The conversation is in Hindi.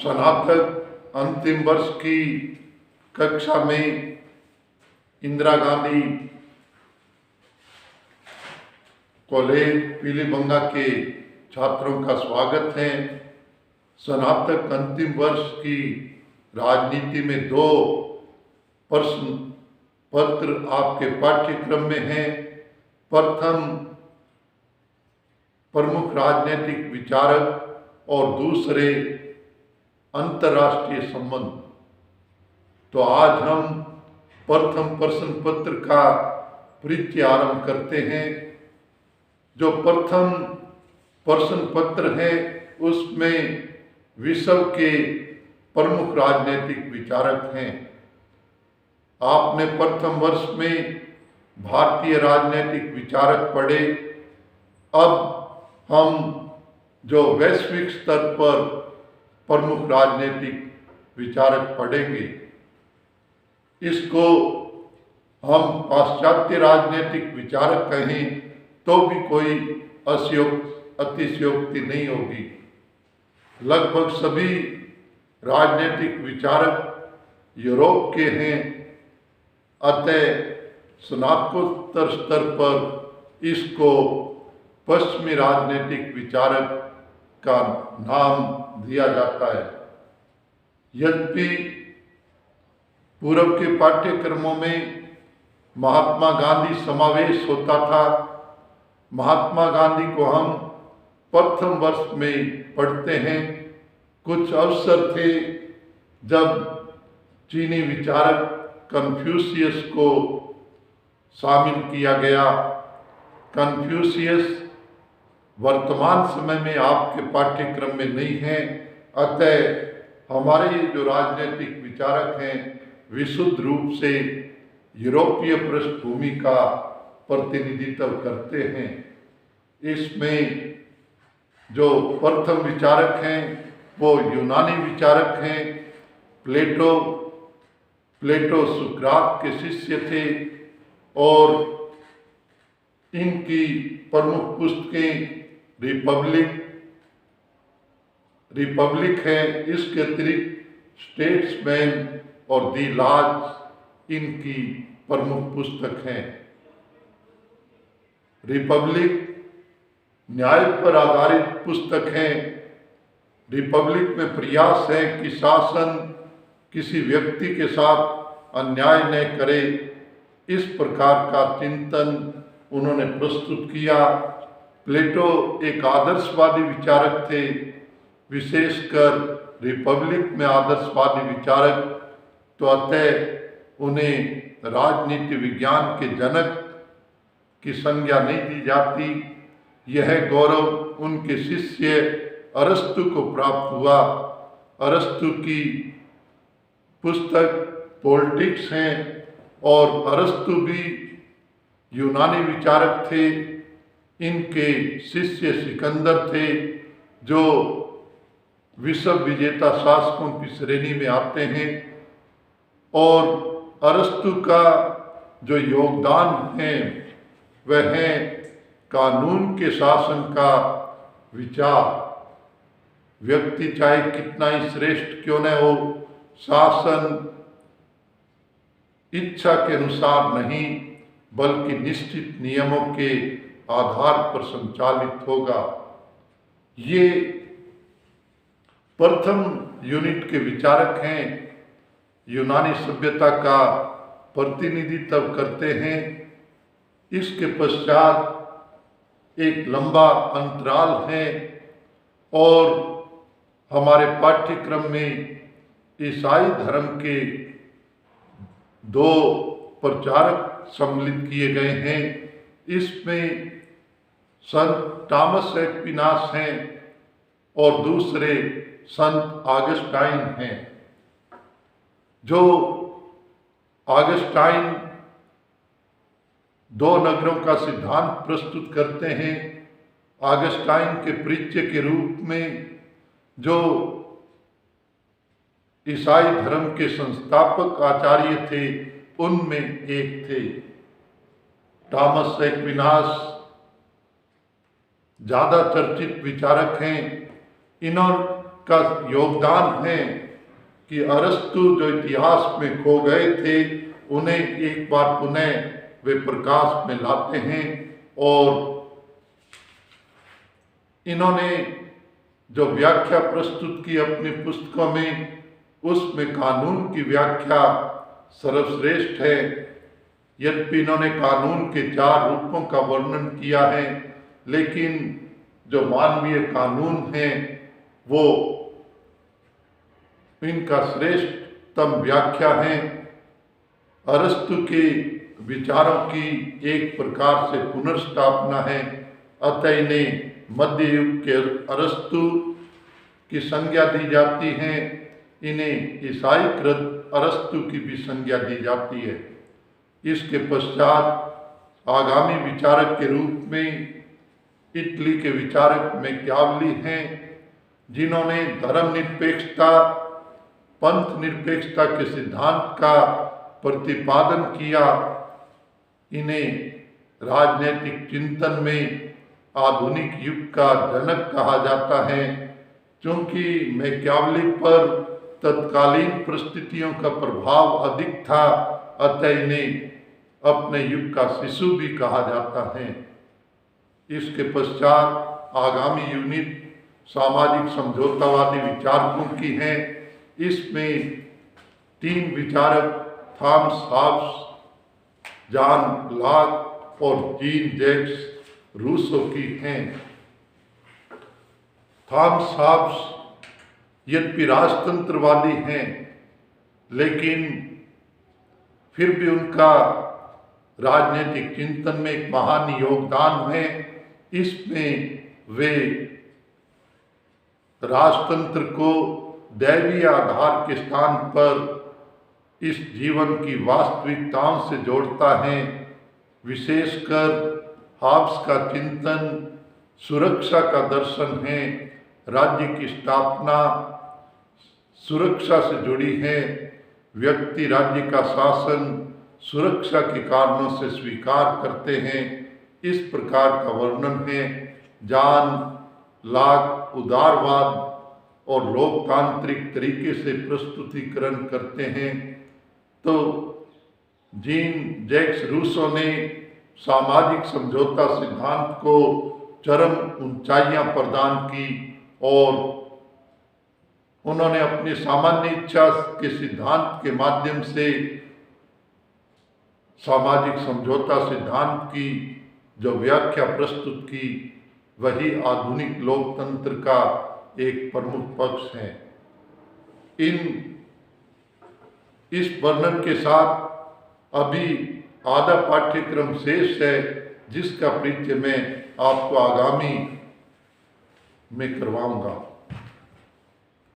स्नातक अंतिम वर्ष की कक्षा में इंदिरा गांधी कॉलेज पीलीभंगा के छात्रों का स्वागत है। स्नातक अंतिम वर्ष की राजनीति में 2 प्रश्न पत्र आपके पाठ्यक्रम में हैं। प्रथम प्रमुख राजनीतिक विचारक और दूसरे अंतर्राष्ट्रीय संबंध। तो आज हम प्रथम प्रश्न पत्र का परिचय आरंभ करते हैं। जो प्रथम प्रश्न पत्र है उसमें विश्व के प्रमुख राजनीतिक विचारक हैं। आपने प्रथम वर्ष में भारतीय राजनीतिक विचारक पढ़े। अब हम जो वैश्विक स्तर पर प्रमुख राजनीतिक विचारक पढ़ेंगे, इसको हम पाश्चात्य राजनीतिक विचारक कहें तो भी कोई अतिशयोक्ति नहीं होगी। लगभग सभी राजनीतिक विचारक यूरोप के हैं, अतः स्नातकोत्तर स्तर पर इसको पश्चिमी राजनीतिक विचारक का नाम दिया जाता है। यद्यपि पूर्व के पाठ्यक्रमों में महात्मा गांधी समावेश होता था। महात्मा गांधी को हम प्रथम वर्ष में पढ़ते हैं। कुछ अवसर थे जब चीनी विचारक कन्फ्यूशियस को शामिल किया गया। कन्फ्यूशियस वर्तमान समय में आपके पाठ्यक्रम में नहीं है, अतः हमारे जो राजनीतिक विचारक हैं विशुद्ध रूप से यूरोपीय पृष्ठभूमि का प्रतिनिधित्व करते हैं। इसमें जो प्रथम विचारक हैं वो यूनानी विचारक हैं। प्लेटो सुकरात के शिष्य थे और इनकी प्रमुख पुस्तकें रिपब्लिक है। इसके अतिरिक्त स्टेट्समैन और दी लॉज इनकी प्रमुख पुस्तक हैं। रिपब्लिक न्याय पर आधारित पुस्तक है। रिपब्लिक में प्रयास है कि शासन किसी व्यक्ति के साथ अन्याय न करे। इस प्रकार का चिंतन उन्होंने प्रस्तुत किया। प्लेटो एक आदर्शवादी विचारक थे, विशेषकर रिपब्लिक में आदर्शवादी विचारक, तो अतः उन्हें राजनीति विज्ञान के जनक की संज्ञा नहीं दी जाती। यह गौरव उनके शिष्य अरस्तु को प्राप्त हुआ। अरस्तु की पुस्तक पॉलिटिक्स है और अरस्तु भी यूनानी विचारक थे। इनके शिष्य सिकंदर थे जो विश्व विजेता शासकों की श्रेणी में आते हैं। और अरस्तु का जो योगदान है वह है कानून के शासन का विचार। व्यक्ति चाहे कितना ही श्रेष्ठ क्यों न हो, शासन इच्छा के अनुसार नहीं बल्कि निश्चित नियमों के आधार पर संचालित होगा। ये प्रथम यूनिट के विचारक हैं। यूनानी सभ्यता का प्रतिनिधित्व करते हैं। इसके पश्चात एक लंबा अंतराल है और हमारे पाठ्यक्रम में ईसाई धर्म के 2 प्रचारक सम्मिलित किए गए हैं। इसमें संत थॉमस एक्विनास हैं और दूसरे संत ऑगस्टाइन हैं। जो ऑगस्टाइन 2 नगरों का सिद्धांत प्रस्तुत करते हैं। ऑगस्टाइन के परिचय के रूप में जो ईसाई धर्म के संस्थापक आचार्य थे उनमें एक थे। थॉमस एक्विनास ज़्यादा चर्चित विचारक हैं। का योगदान है कि अरस्तु जो इतिहास में खो गए थे उन्हें एक बार पुनः वे प्रकाश में लाते हैं। और इन्होंने जो व्याख्या प्रस्तुत की अपनी पुस्तकों में, उसमें कानून की व्याख्या सर्वश्रेष्ठ है। यद्यपि इन्होंने कानून के 4 रूपों का वर्णन किया है, लेकिन जो मानवीय कानून है वो इनका श्रेष्ठतम व्याख्या है। अरस्तु के विचारों की एक प्रकार से पुनर्स्थापना है। अतः इन्हें मध्य युग के अरस्तु की संज्ञा दी जाती है। इन्हें ईसाईकृत अरस्तु की भी संज्ञा दी जाती है। इसके पश्चात आगामी विचारक के रूप में इटली के विचारक मैकियावली हैं, जिन्होंने धर्मनिरपेक्षता, पंथ निरपेक्षता के सिद्धांत का प्रतिपादन किया। इन्हें राजनीतिक चिंतन में आधुनिक युग का जनक कहा जाता है। क्योंकि मैकियावली पर तत्कालीन परिस्थितियों का प्रभाव अधिक था, अतः इन्हें अपने युग का शिशु भी कहा जाता है। इसके पश्चात आगामी यूनिट सामाजिक समझौतावादी विचारकों की है। इसमें 3 विचारक थॉमस हॉब्स, जॉन लॉक और जीन जैक्स रूसो की हैं। थॉमस हॉब्स यद्यपि राजतंत्रवादी हैं, लेकिन फिर भी उनका राजनीतिक चिंतन में एक महान योगदान है। इसमें वे राजतंत्र को दैवीय आधार के स्थान पर इस जीवन की वास्तविकताओं से जोड़ता है। विशेषकर हॉब्स का चिंतन सुरक्षा का दर्शन है। राज्य की स्थापना सुरक्षा से जुड़ी है। व्यक्ति राज्य का शासन सुरक्षा के कारणों से स्वीकार करते हैं। इस प्रकार का वर्णन है। जॉन लॉक उदारवाद और लोकतांत्रिक तरीके से प्रस्तुतिकरण करते हैं, तो जीन जैक्स रूसो ने सामाजिक समझौता सिद्धांत को चरम ऊंचाइयां प्रदान की और उन्होंने अपनी सामान्य इच्छा के सिद्धांत के माध्यम से सामाजिक समझौता सिद्धांत की जो व्याख्या प्रस्तुत की, वही आधुनिक लोकतंत्र का एक प्रमुख पक्ष है। इस वर्णन के साथ अभी आधा पाठ्यक्रम शेष है, जिसका परिचय मैं आपको आगामी में करवाऊंगा।